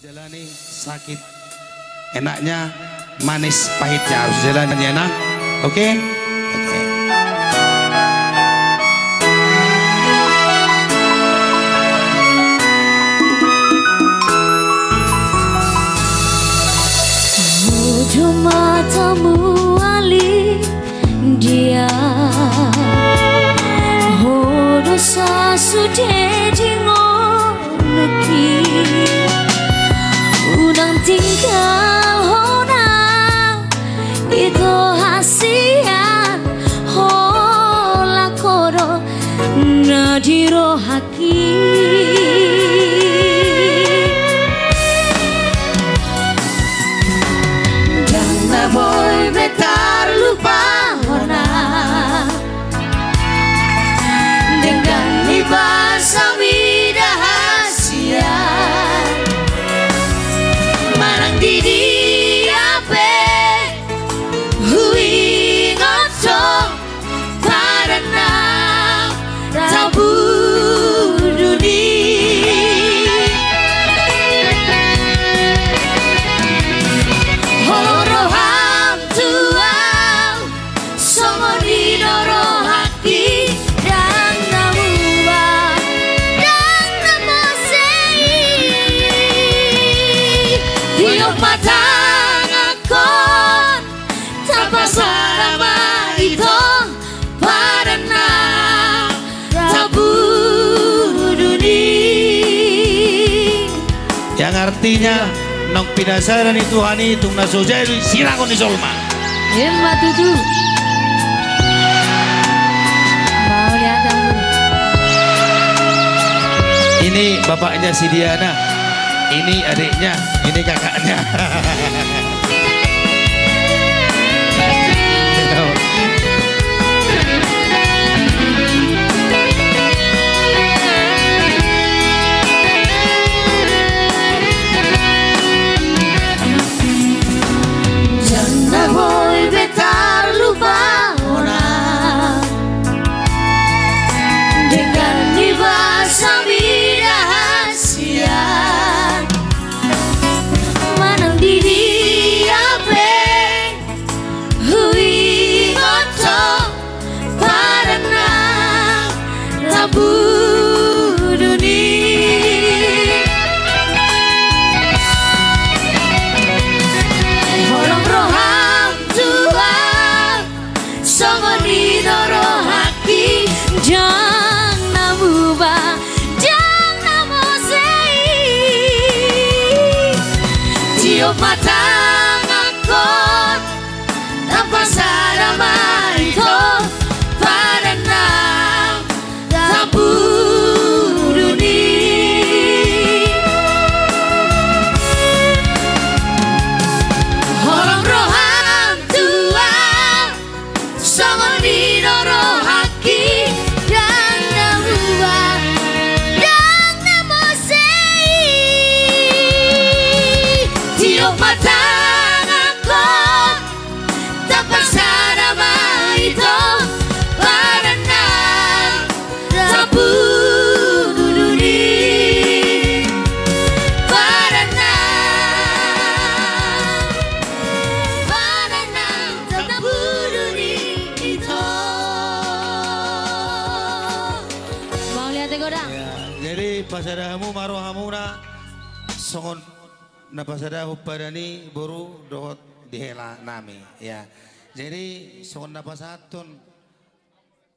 dijalani sakit enaknya, manis pahitnya harus dijalani enak. Oke? Oke. Ujung matamu Ali dia Hodosa sude jingoneki Unang tinggal hona Itu hasian Hola koro Najiro haki Voy betar lupa hona dengan ibasa widahasia marang didi ape hui ngoto parana tabu duni yang artinya nong pinasaran itu hani tung nasoja itu sirakon di solma. Mbak Tuju mau lihat dulu. Ini bapaknya si Diana, ini adiknya, ini kakaknya. Matang akon tanpa sadama itu padana tabu duni orang rohan tua sama di doro haki dan namua dan namosei tiok matang aku tanpa sadama itu padana tabu duni padana tabu duni itu Mau lihat godang? Ya, jadi pasadamu marohamuna songon na pasadahu padani buru dohot dihela nami ya. Jadi songon na pasatun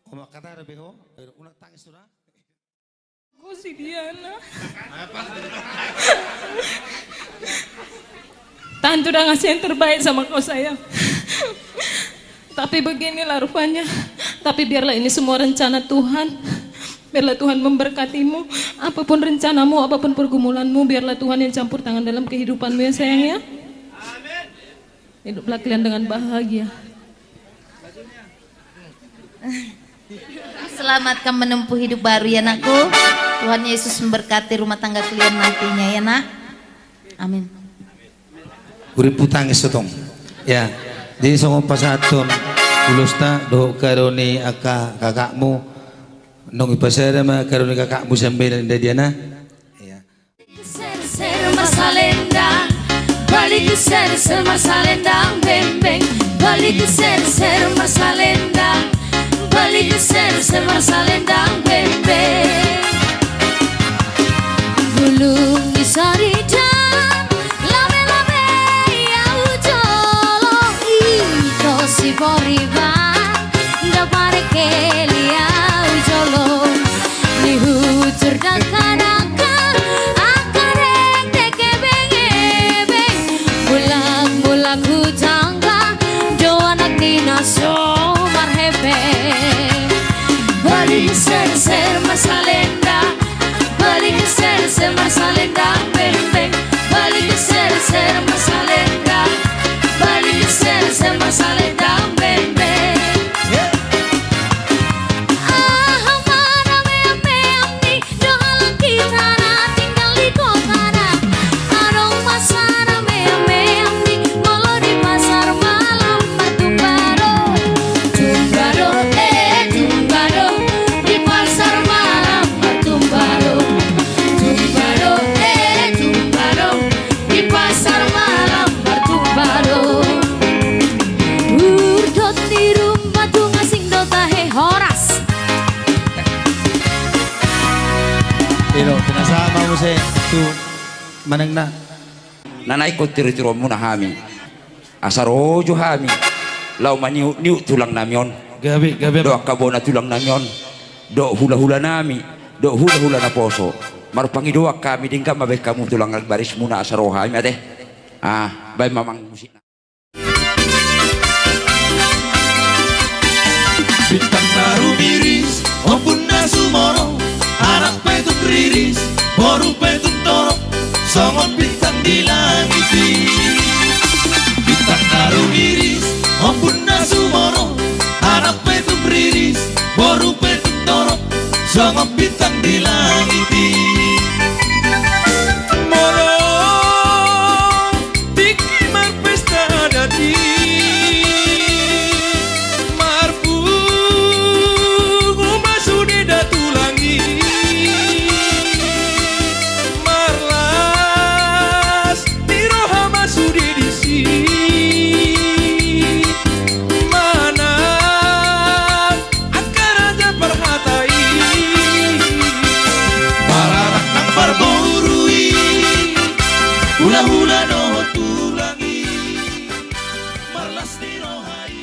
oma kata rebeho una tangis sudah. Aku si Diana. Tante udah ngasih yang terbaik sama kau sayang. Tapi beginilah rupanya. Tapi biarlah ini semua rencana Tuhan. Biarlah Tuhan memberkatimu. Apapun rencanamu, apapun pergumulanmu, biarlah Tuhan yang campur tangan dalam kehidupanmu ya sayang ya. Hiduplah kalian dengan bahagia. Selamatkan menempuh hidup baru ya nakku. Tuhan Yesus memberkati rumah tangga kalian nantinya ya nak. Amin. Urip tangis setong. Ya. Jadi songo pasatun ulusta do karoni aka kakakmu nong ipasara ma karoni kakakmu sambil Diana. Ya. Ser-ser Masalendang, balik ke ser Masalendang, beng beng. Balik ke ser Masalendang, balik ke ser Masalendang, beng beng. Gulung di saridan, lame lame ya ujolo, iko si poriban, da pare ke lia ujolo, ni hujur dan kadangkan, akareng deke benge beng, bulang hujangga, do anak dinaso marhebe, balik ser Masalendang. Balik ke ser Masalendang, beng beng. Balik ke ser Masalendang, balik ke ser Masalendang, beng beng. Ah, mana meam nih, doalan kita na tinggal di kota na. Adong masana meam nih, malah di pasar malam Tumbado, Tumbado, Tumbado di pasar malam Tumbado. Tumbado di pasar malam Tumbado. Urdot di rumah tu ngasing dotahe horas. Pero pinasama mo sa tu manang na. Nanay ko tiro-tiro muna hami. Asarojo hami. Lau maniu tulang namyon. Gabi. Do kabona tulang namyon. Do hula-hula nami. Do hula-hula na poso. Marupangi doa kami dingka mabek kamu tulang baris muna asaroha hami ate. Bay mamang musik. Bintang baru miris, ompun nasumoro, anak petun riris, boru petun torok, songon bintang di langit. Bintang baru miris, ompun nasumoro, anak petun riris, boru petun torok, songon bintang di langit. Moro, bikin pesta dadi. Hula-hula no tulangi marlas ni rohai.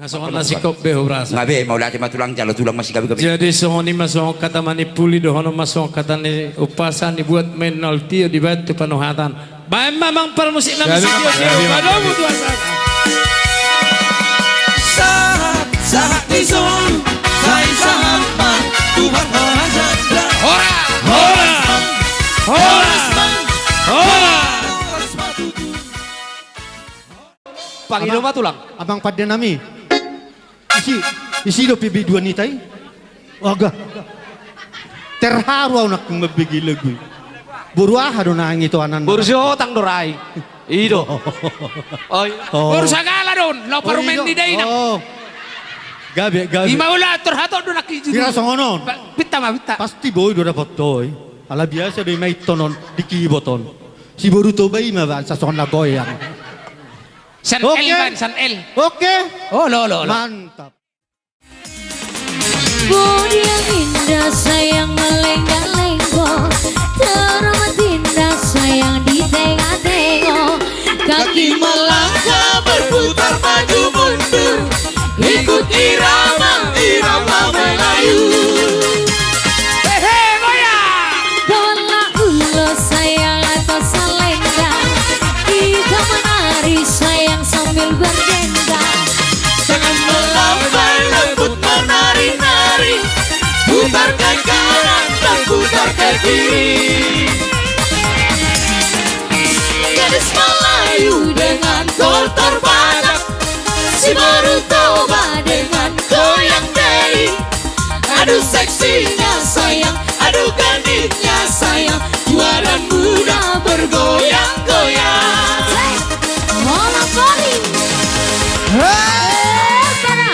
Nasongan nasi kop beho rasa. Ngabe mau lati matulang jalo tulang masih gabi-gabi. Jadi sohoni masong kata mani puli dohono masong kata ni upasan dibuat menol tio dibantu penuhatan. Baik mamang per musik nama musik tio. Padamu tuan Sahat di son, saya sahabat Tuhan orang janda. Pangilo matulang. Abang pada nami. Isi do pibi dua nitai. Waga. Terharu aku nak membagi lagu. Buruah do nang itu anan. Burjo tang dorai. Ido. Bursagala don. Lo parumen di day na. Gabi. Imaula terhato do nakiju. Kira songonon. Pitta. Pasti boy do dapat toy. Ala biasa do mai tonon di kiboton. Si boru to bay ma sa sonna goyang. San Okay. L ban, San L. Oke. Oh, lo. Mantap. Budi yang indah sayang melenggang-lenggong, teramat indah sayang ditengok-tengok. Kaki Melangkah berputar maju mundur, ikut irama Melayu. bawalah ulo sayang atau selendang, kita menari sayang sambil berdendang. Tangan melambai lembut menari-nari, putar ke kanan dan putar ke kiri. Gadis Melayu dengan kotor banyak, si baru toba dengan goyang dei. Aduh seksinya sayang, aduh gadisnya sayang, tua dan muda bergoyang-goyang. Mola Poli. Sana.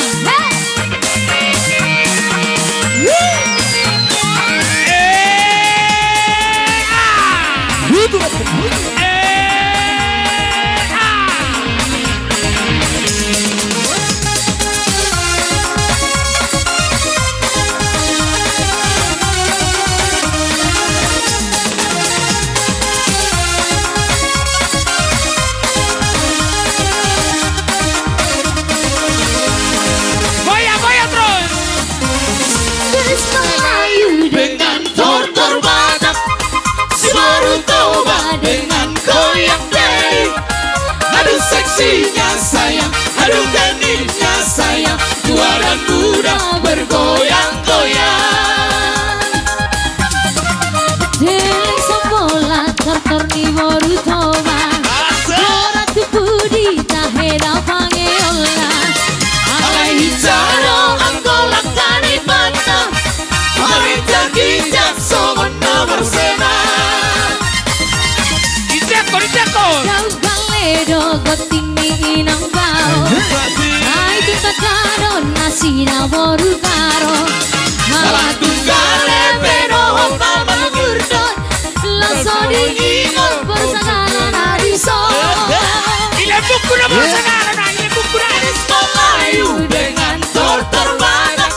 Dengan tortor badak, si baru toba dengan goyang deh. Aduh seksinya sayang, aduh genitnya sayang, tua dan muda bergoyang-goyang. Deleng sembola tortor ni baru toba, ora tupu di tahera pangeola. Alai jaro anggola kanibata, Marita kijak somona bersena. Kau galedo goting ni inang bao, ay tutakano nasi na boru karo. Malah tunggale pero mama gurdon, langsung diingat bersagalan ariso. Melayu dengan tortor badak,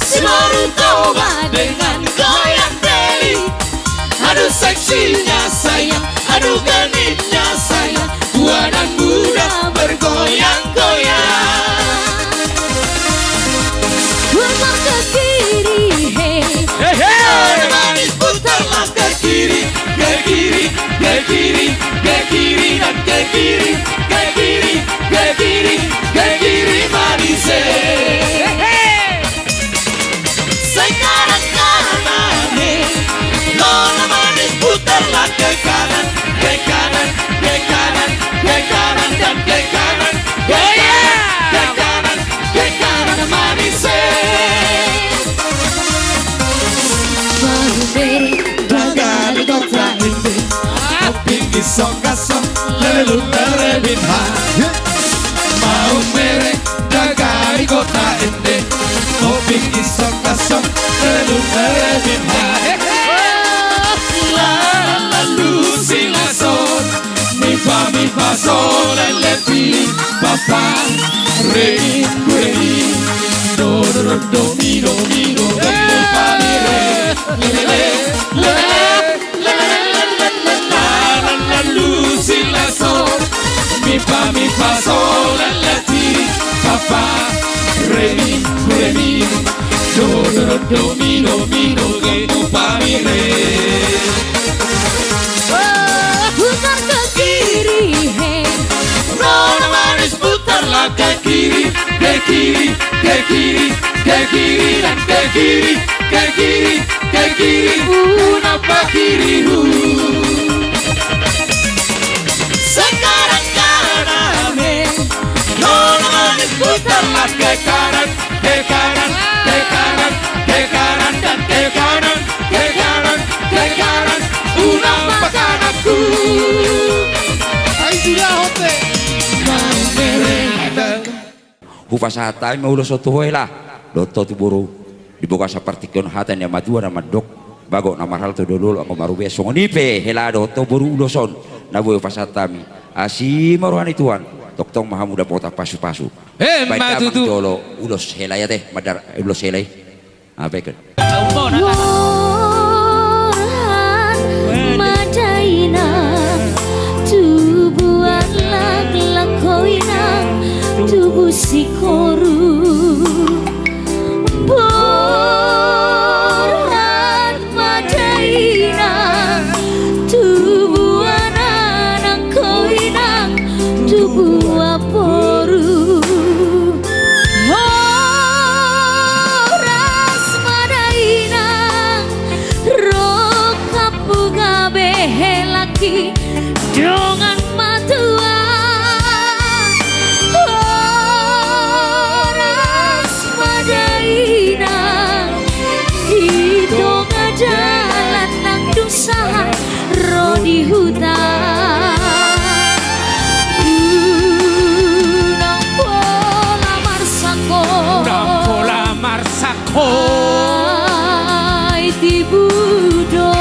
si baru toba dengan goyang deli. Aduh seksinya sayang, aduh genitnya sayang, tua dan muda bergoyang-goyang. Putar ke kiri, hey. Hey, manis putarlah ke kiri, ke kiri, ke kiri, ke kiri dan ke kiri, ke kiri, ke kiri, ke kiri manis. Sekarang kanan, nona manis putarlah ke kanan, ke kanan, ke kanan, ke kanan dan ke kanan, ke kanan, ke kanan, ke kanan manis. Baru beri Dagali kota ini, opingi song-kasong, lelu terebin ha. Mau merek dagali kota ini, opingi song-kasong, lelu terebin ha. Lalu silason, mi fa sol, lepi, papa, re, do, mi, do, fa, mi, re, lalu silason, mi fa sol, lepi, papa, re, do, mi, fa, mi, re. putar ke kiri, hey. Nona manis putarlah ke kiri, ke kiri, ke kiri, ke kiri dan ke kiri, ke kiri, ke kiri, napa kiri Sekarang kanan, nona manis putarlah ke kanan, ke kanan, ke kanan, ke kanan dan ke kanan, ke kanan, ke kanan, napa kananku. Hupasata mau ulo soto lah doto tu buru dibuka seperti kon hatan yang matua nama dok bago nama hal tu dulu aku maru besong nipe hela doto buru ulo son nabu hupasata mi asi maruhan ituan toktong maha muda pota pasu baik tu jolo ulos hela ya teh madar ulos helai apa kan Madaina tubuhan lag-lakoina tubuh si koru Borhan Madaina tubuh anak koina tubuh aporu Horas Madaina rokapu gabe laki dengan matua Horas Madaina hidung jalan nang dusa rodi hutan nang pola marsako ay tibudo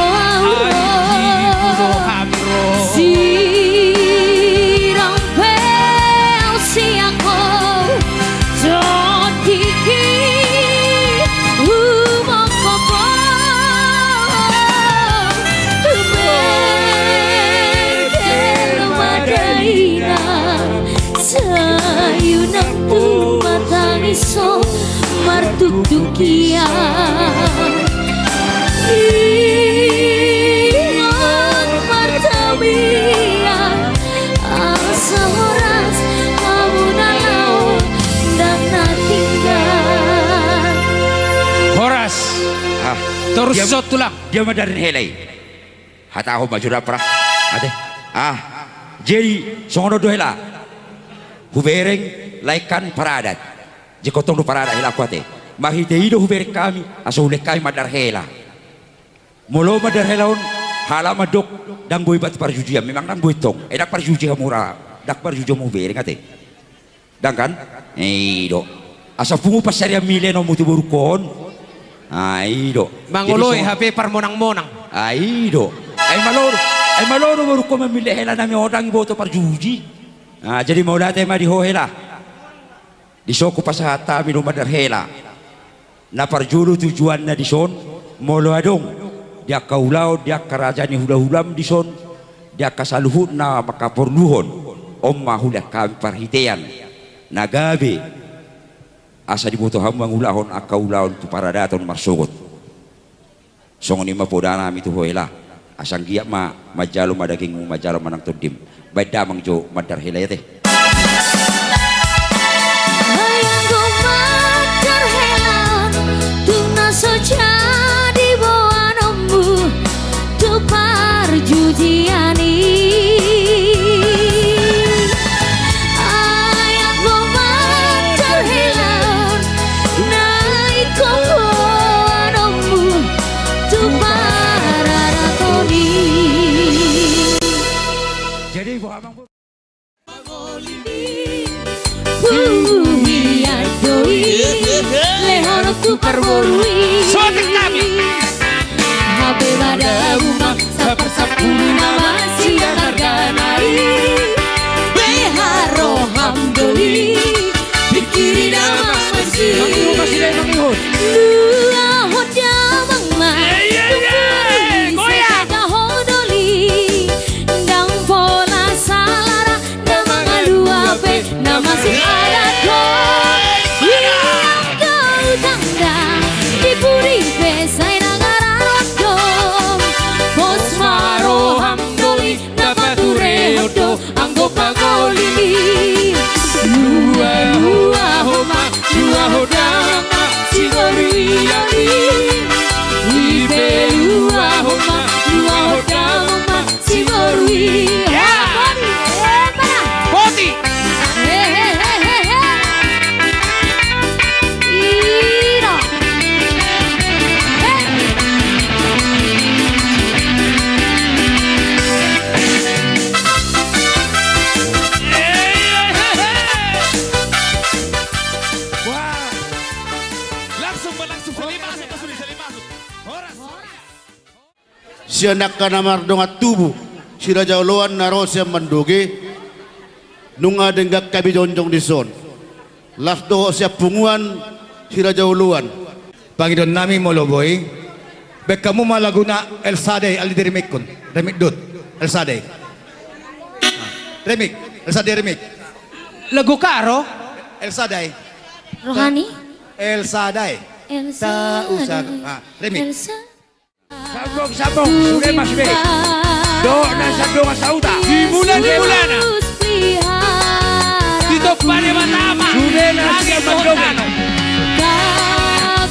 tuk-tuk kian Ingat martabia asa horas kamu nalau dan natinggal Horas. Terus sot tulang. Dia madarin helai. Hata ako majura pra. Ate. Jadi songono dohela. Hubereng laikan paradat. Jikotong do paradat hela kuate. Mahite ido hubereng kami aso ulek kami madar hela. Molo madar hela on hala madok dang boy bat parjudia memang dang boy tong. Dak parjudia mura. Dak parjudia mo hubereng ate. Dang kan? Ido. Asa pungu pasarya mileno mutu burukon. Aido. Manguloy HP parmonang-monang. Aido. Ay maloro baru ko memilih hela nami orang boto parjuji. Jadi mau datang mah di hohela. Di soko pasahata minum madar hela. Na parjulu tujuannya di son molo adong. Dia kaulau dia kerajaan hula-hulam di son. Dia kasaluhut na makaporluhon. Omma hula kami parhitean. Nagabe. Asa dibutuh hambang ulahon akaulahon tu para daton marsogot. Songon ima podana mitu hoela. Asang giyak ma majalo madaging majalo manang todim. Baik damang jo madar hela teh. Hayang go madar hela tuna soja di bawah nombu tu parjudiani. Sotek kami HP pada rumah Sapar-sapur nama siang harga naik Beharo hamdoli Pikiri nama masih Dua hoda mangma Goyang hodoli Dang pola salara Nama ngadu ape Nama si ada kau pagolili Dua homa Dua hodama Sigoriani Ibe dua homa Dua hodama Sigoriani Poti Sianak kana mardongat tubuh sira jauloan narosya mandoge nunga denggak kabi jonjong di son las doho siap punguan sira jauloan Pangidon nami moloboy bek kamu malaguna El Sadai alidirmikun remik dut El Sadai remik El Sadai remik lagu karo El Sadai Rohani El Sadai Elsa remik Elsa Sabong sudah mas be. Do na sabong sauta. Di bulan Dito pane matama. Sudah na siya mandong.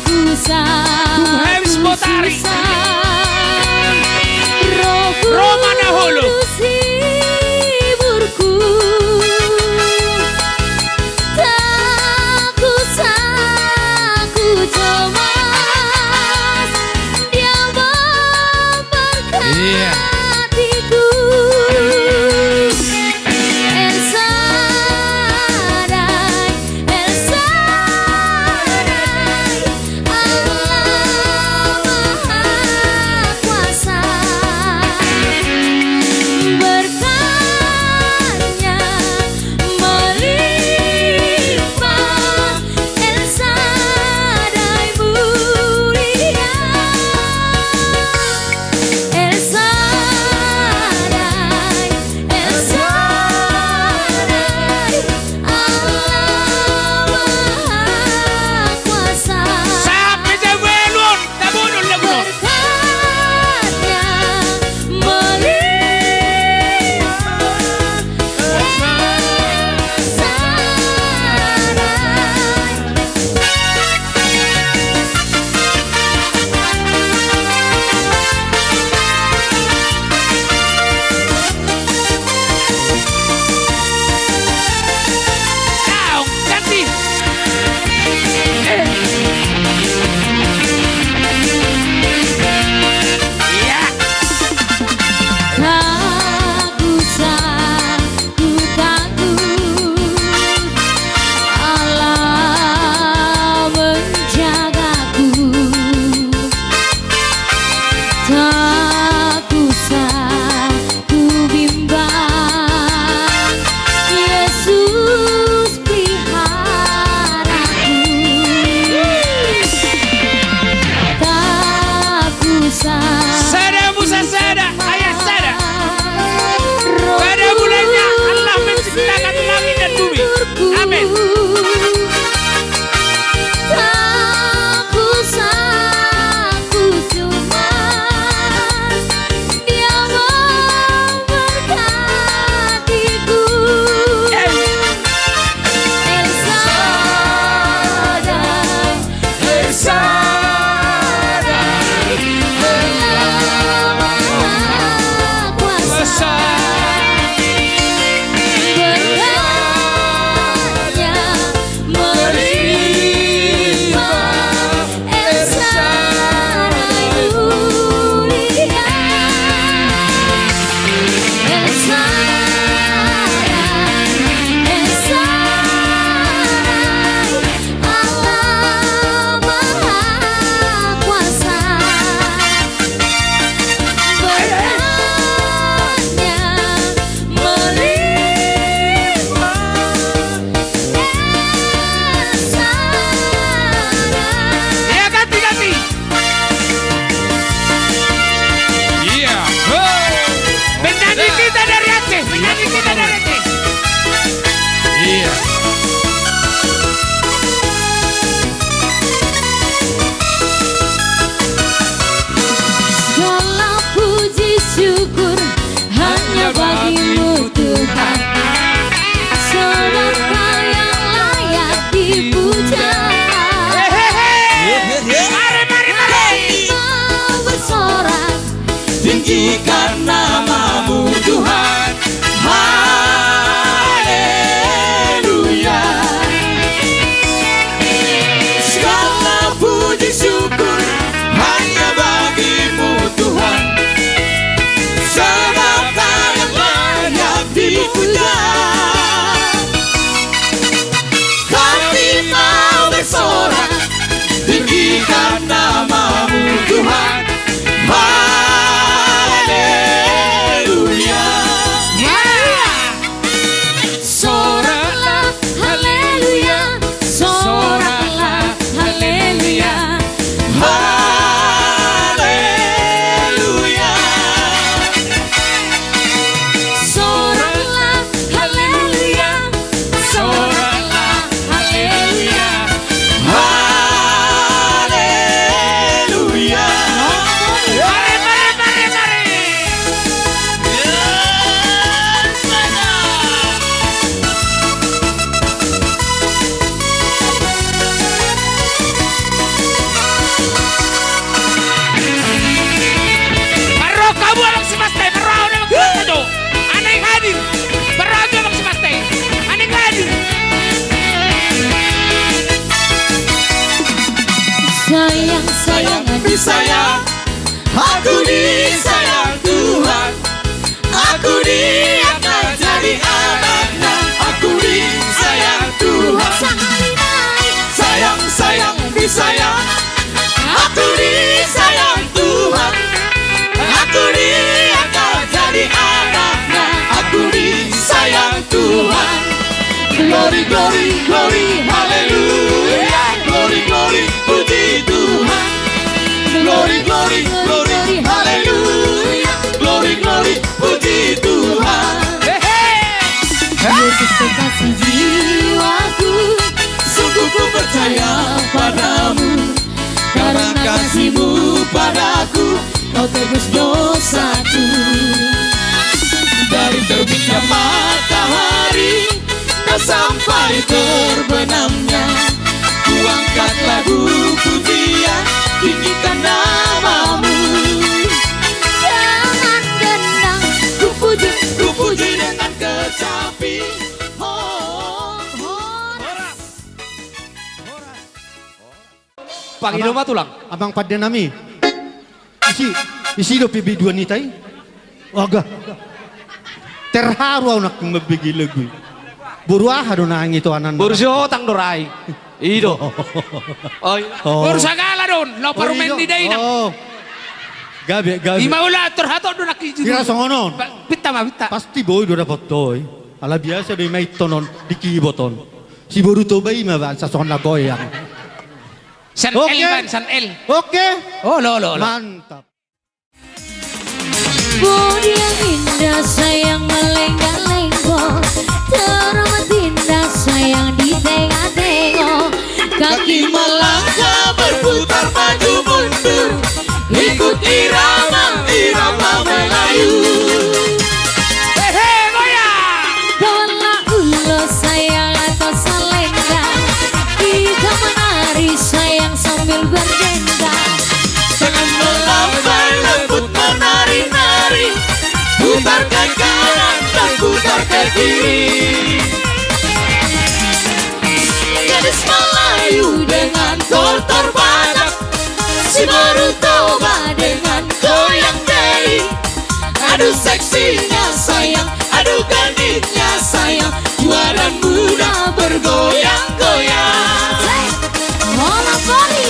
Tuhem spotari. Roma na holo. disayang, aku disayang Tuhan. Aku diangkat jadi anaknya, aku disayang Tuhan. Sayang, sayang, disayang, aku disayang Tuhan. Aku diangkat jadi anaknya, aku disayang Tuhan. Glory, glory, glory, haleluya. Glory, glory, puji Tuhan. Glory, glory, glory, haleluya. Glory, glory, puji Tuhan. Yesus kekasih jiwaku, Sungguh ku percaya padamu, karena kasih-Mu padaku, Kau tebus dosaku. Dari terbitnya matahari dan sampai terbenamnya, ku angkat lagu pujian, tinggikan nama-Mu. jangan dendam, Ku puji dengan kecapi. Panggil mah tulang. Abang pada nami. Isi do pibi dua nitai. Waga. Terharu anak membagi lagu. Buruah do nang itu anan. Burjo tang dorai. Ido. Oh, bur sagala don, lo parumen di dai nang. Oh. Gabe. Ima ula terhato do nakiju. Kira songonon. Pitta ma pitta. Pasti boy do dapat toy. Ala biasa do mai tonon di kiboton. Si boru to bai ma ban sa son la goyang. San Oke. El ban, San El. Oke. Oh, lo. Mantap. budi yang indah sayang melenggang-lenggong, teramat indah sayang ditengah-tengok, Kaki melangkah berputar maju mundur, ikut irama Melayu. Hehe, goyang. bawalah ulo sayang atau selendang, kita menari sayang sambil berdendang. Jangan melambai lembut menari-nari, putar ke kanan dan putar ke kiri. Gadis Melayu dengan tortor badak, si baru toba dengan goyang deli. Aduh seksinya sayang, aduh genitnya sayang, tua dan muda bergoyang-goyang. Mola Poli.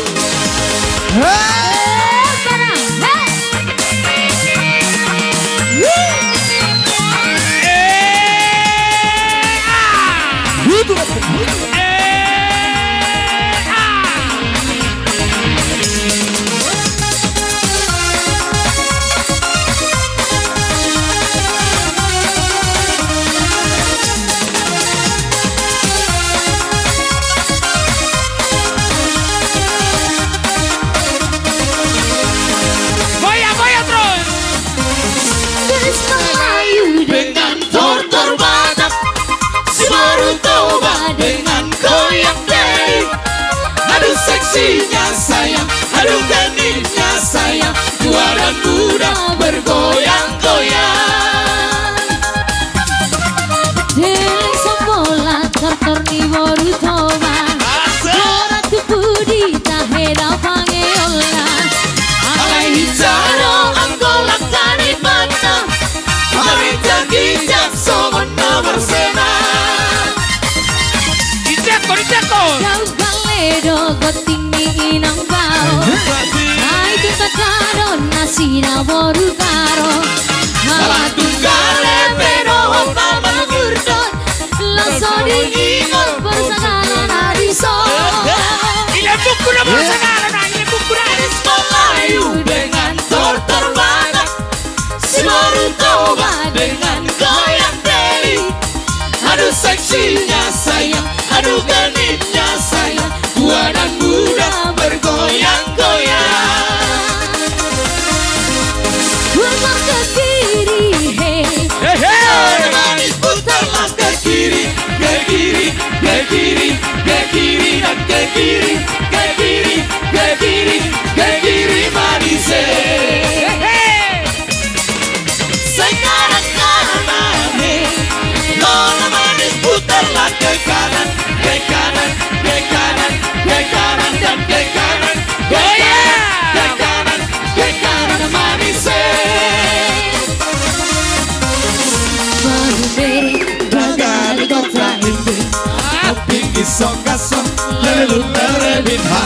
Sekarang, Goyang terus. gadis Melayu Dengan tortor badak, si baru toba dengan goyang deli. Aduh seksinya sayang, aduh genitnya sayang, tua dan muda bergoyang-goyang. Deleng sambola tortor ni baru toba, ora tu budi taheda pangeola. Alaihi jaro angkolak kani mana, Marita kijak somona bersena. Dijako. Kau galedo goting ni inang bao, ai kita karo nasi na baru karo. Salah tunggale pero mama gurdon, laso diingol bersagalan ariso. Ile buku na bersagalan na, ile buku na. Gadis Melayu dengan tortor badak, si baru toba dengan goyang deli. Aduh seksinya sayang, aduh genitnya sayang, tua dan muda bergoyang-goyang. Berbang ke kiri, hey, kota ini Kopi iso kasong lelu terebin ha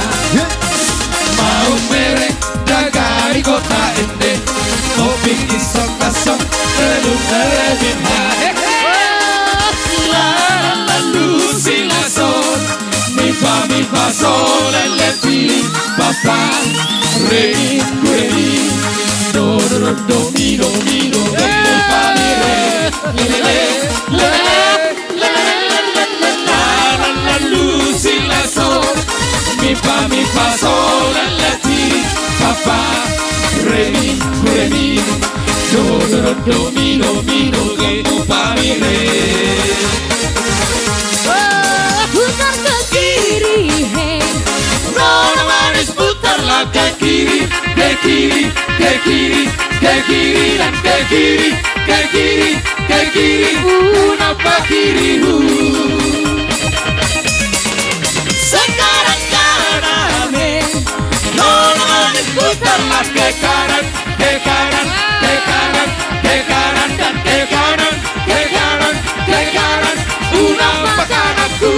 Mau merek dagai kota ini Kopi iso kasong lelu terebin ha La la lu si la sol Mi fa sol le ti fa fa Re mi do do do mi do fa mi re le le la lu si la sol mi fa sol la ti fa fa re mi do mi do fa mi re Putar ke kiri hey Nona manis putarlah ke kiri ke kiri ke kiri ke kiri dan ke kiri ke kiri ke kiri napa kiri sekarang kanan Nona manis putarlah ke kanan ke kanan ke kanan ke kanan dan ke kanan ke kanan ke kanan napa kananku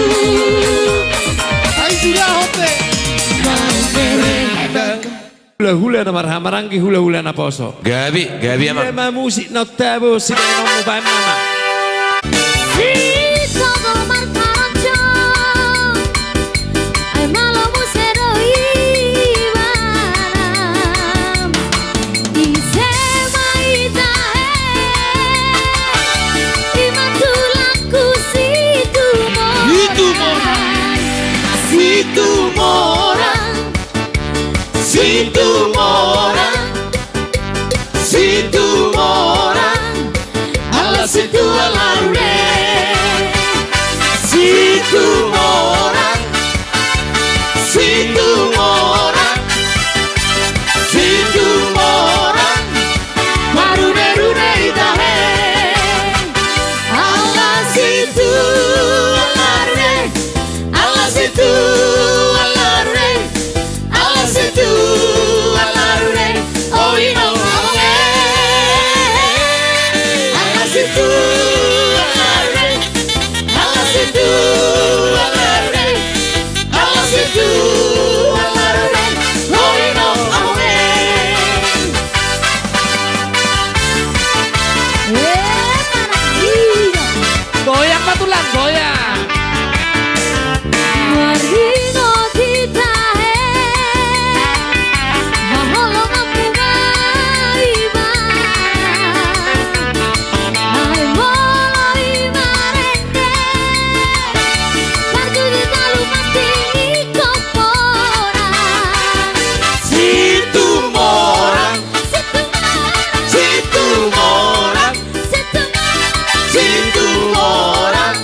Hula-hula na marhamaranggi hula-hula na poso. Gabi emang. Tema musik na tabo si kaino mo ba mama. Sito gomar karancho Ay malo musero ibaram Ise maita Imatulaku situ moran Situ moran Situ moran Situ moran Ala situ ala re Situ moran Situ moran Situ moran Marune rune itahe Ala situ ala re Ala situ ala re Ala situ ala re Oh you know Ala situ ala re Ala situ ala re Ala situ ala re Oh you know Goyang patulan goyang. Marino kita Maholo ngapungai Ay molo imarende Parju di talu mati ni komporan Situ moran Situ moran Situ moran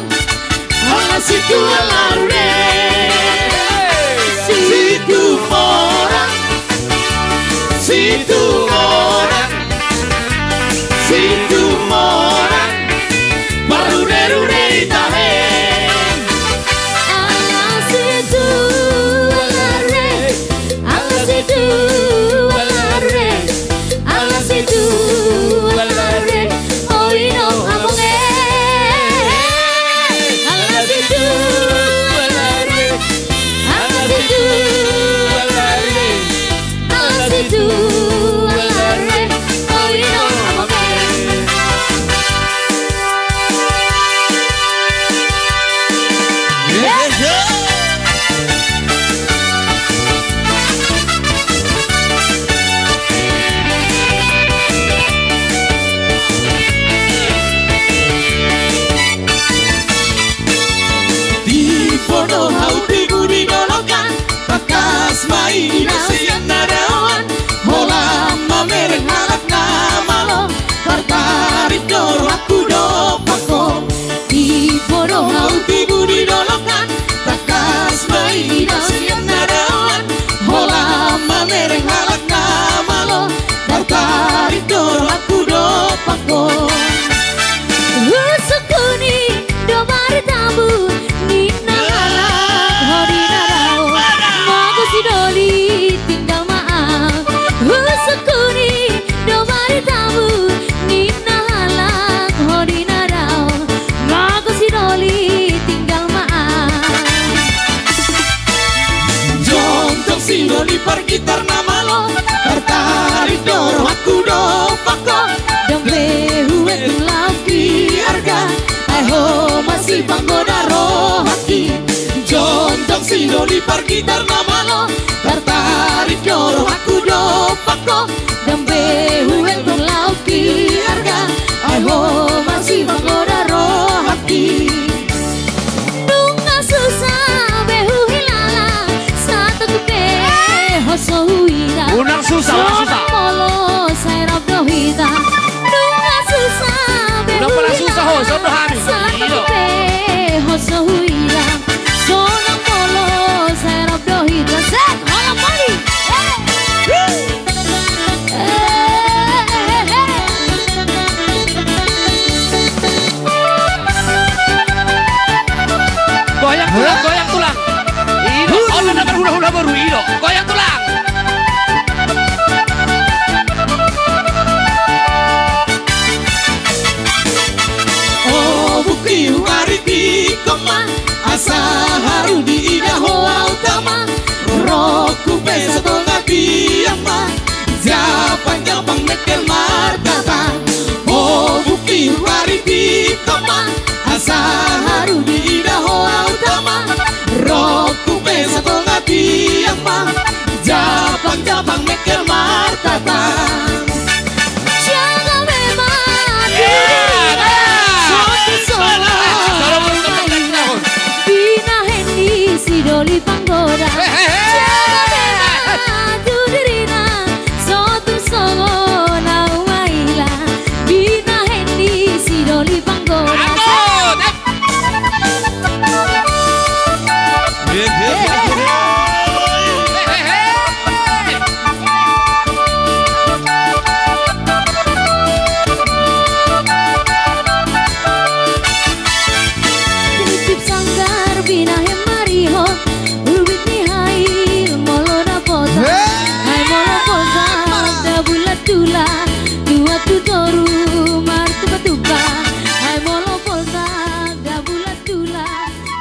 Aho masih panggoda roh hati, Jonjong sidoli pargitar namalo, tertarik joro aku dopako, dambe huel dong laut di harga. Aho masih panggoda roh hati. Dunga susah behu hilala, satu kepe hoso huida. Unang susah, unang susah. Molo saya rabdo hida. Dunga susah behu Unang pala susah ho, sono hani. satu kepe hoso huida. Sonang molo saya rabdo hida. Set hola mali. Goyang tulang, goyang tulang. Ido, oh naman hula-hula baru Ido. Goyang tulang. Oh bukti hari di koma, asa haru di idaho utama, roku pesa tonga piyama, japang-japang mekel martata. Oh bukti hari di koma, asa haru di idaho utama, roku pesa tonga piyama, japang-japang mekel martata. Jaga memang Bina Hendi sidoli panggoda. Jaga memang judirina sotu songo na umaila. Bina Hendi sidoli panggoda. Titip sanggar bina hemariho, ubit ni hai molo na pota. Hai molo pota da bulat dula, dua tu toru martu batuba. Hai molo pota da bulat dula,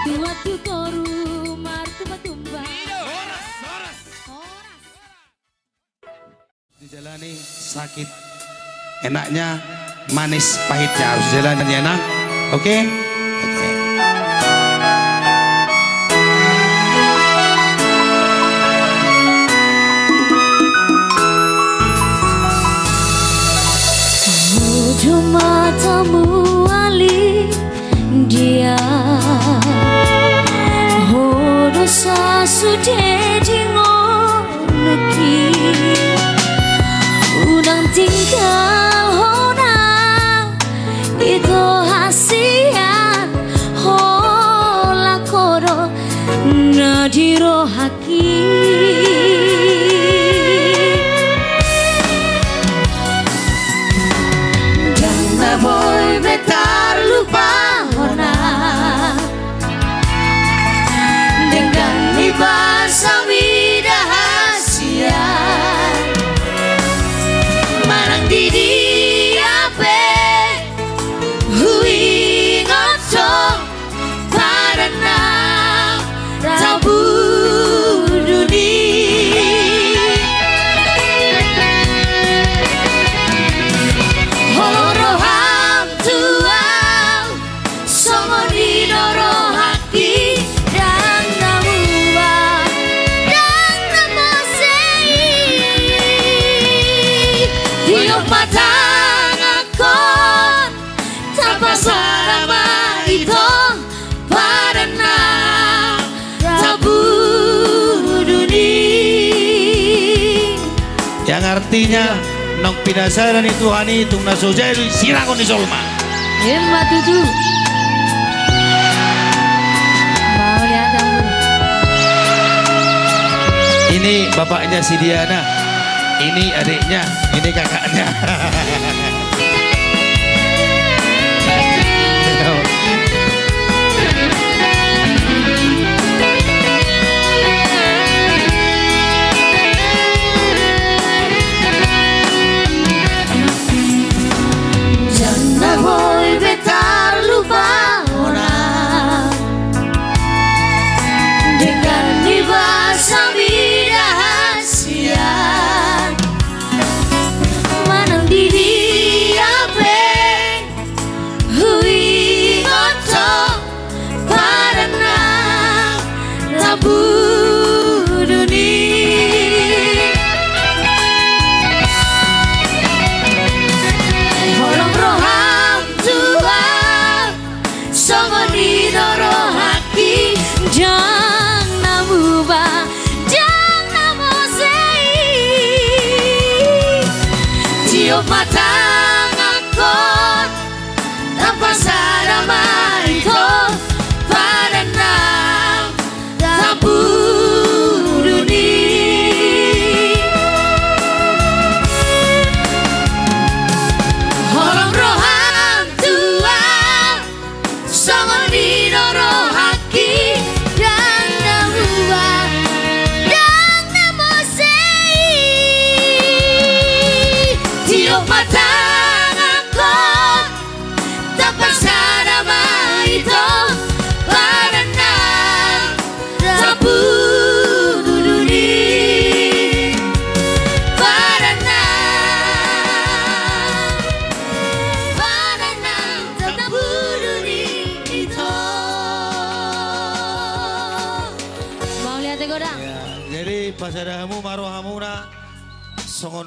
dua tu toru martu batuba. Dijalani sakit, enaknya manis pahitnya harus jalani ya nak. Oke? Oke. Ujung matamu ali dia Hodosa sude dingoneki Unang tinggal hona Itu hasian Hola koro Nadiro haki Voy betar lupa hona dengan ibasa vida hasia marang didi ape hui ngotong karena tabu dunia. Yang artinya nong pinasaran itu hani tung nasojairu sirakon di solma. Mbak Tuju mau lihat dulu. Ini bapaknya si Diana, ini adiknya, ini kakaknya. Voy betar lupa orang dengan ibasa vida hasia manang diri napasadamu marohamuna songon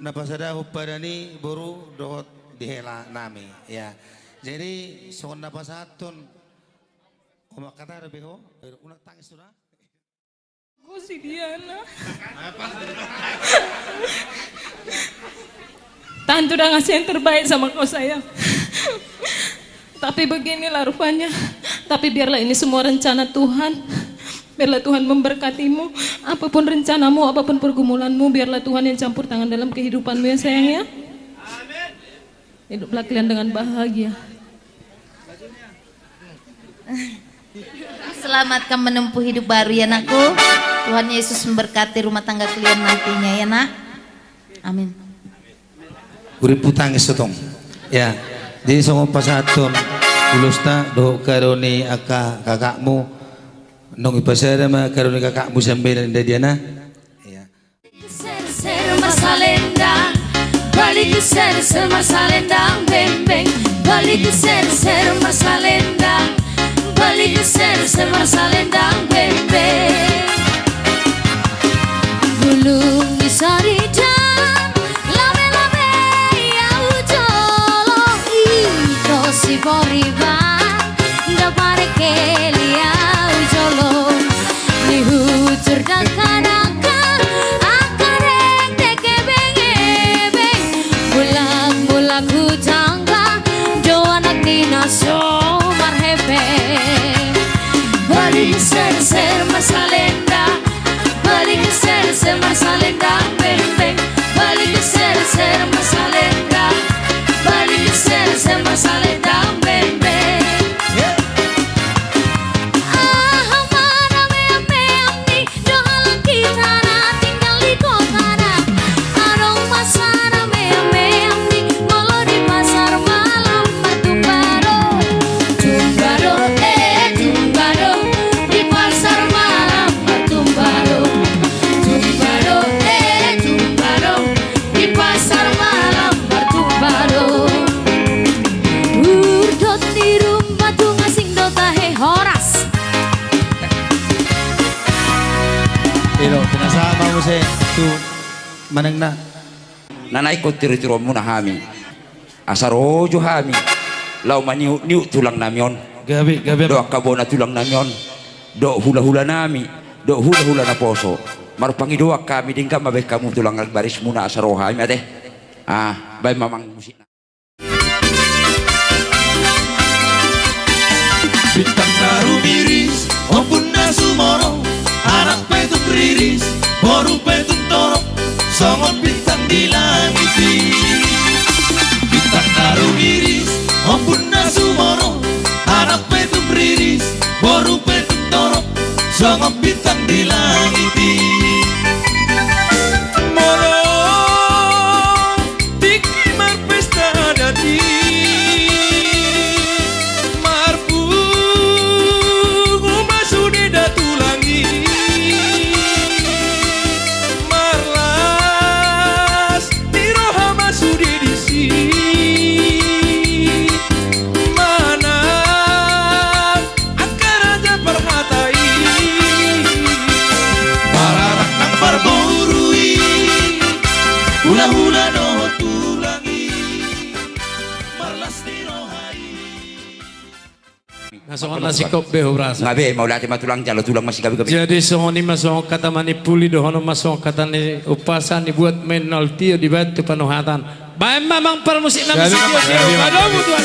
napasadahu padani boru dohot dihela nami ya. Jadi songon napasatun umak kata rebeho unak tangis sudah. Aku si Diana. Tante udah ngasih yang terbaik sama kau sayang. Tapi beginilah rupanya. Tapi biarlah ini semua rencana Tuhan. Biarlah Tuhan memberkatimu. Apapun rencanamu, apapun pergumulanmu, biarlah Tuhan yang campur tangan dalam kehidupanmu ya sayang ya. Hiduplah kalian dengan bahagia. Selamat kamu menempuh hidup baru ya nakku. Tuhan Yesus memberkati rumah tangga kalian nantinya ya nak. Amin. Urip tangis setong. Ya. Jadi songo pasatun ulusta do karoni aka kakakmu nong ipasada ma karoni kakakmu sambil Diana. Ya. Ser masalendang, balik ke ser masalendang, beng beng. Balik ke ser masalendang, balik ke ser masalendang, beng beng. Belum bisa dijam, labe-labe ya ujolo ito si Boriban, da pare ke lia ujolo ni hujur dan kanakan akareng teke beng-beng bulang-bulang hujangga do anak dinaso marhebe balik ser masalenda balik ser masalenda beng-beng balik ser masalenda balik ser masalenda beng-beng mana meam ni doalan kita na tinggal di kota na adong masana meam ni molo di pasar malam tumbado tumbado tumbado di pasar malam tumbado tumbado tumbado di pasar malam tumbado urdot di rumah tu ngasing dotahe horas. Pero pinasama mo sa tu manang na. Nanay ko tiro-tiro muna hami. Asarojo hami. Lau maniu tulang namyon. Gabi Do akabona tulang namyon. Do hula-hula nami. Do hula-hula na poso. Marupangi doa kami dingka mabay kamu tulang baris muna asaro hami ate. Bay mamang musik. Bintang taruh miris, ompun nasumoro, anak petung riris, boru petung torok, songon bintang di langit. Bintang taruh miris, ompun nasumoro, anak petung riris, boru petung torok, songon bintang di langit. Moro, tiki marpesta dadi. Hula-hula doho tulangi marlas di rohai. Nasongan nasi kop beho berasa. Ngabe mau latih matulang jalo tulang masih gabi-gabi. Jadi sohoni masong kata manipuli dohono masong kata ni upasan dibuat menol tio di batu panuhatan. Baik memang permusik nama si tio. Aduh tuan.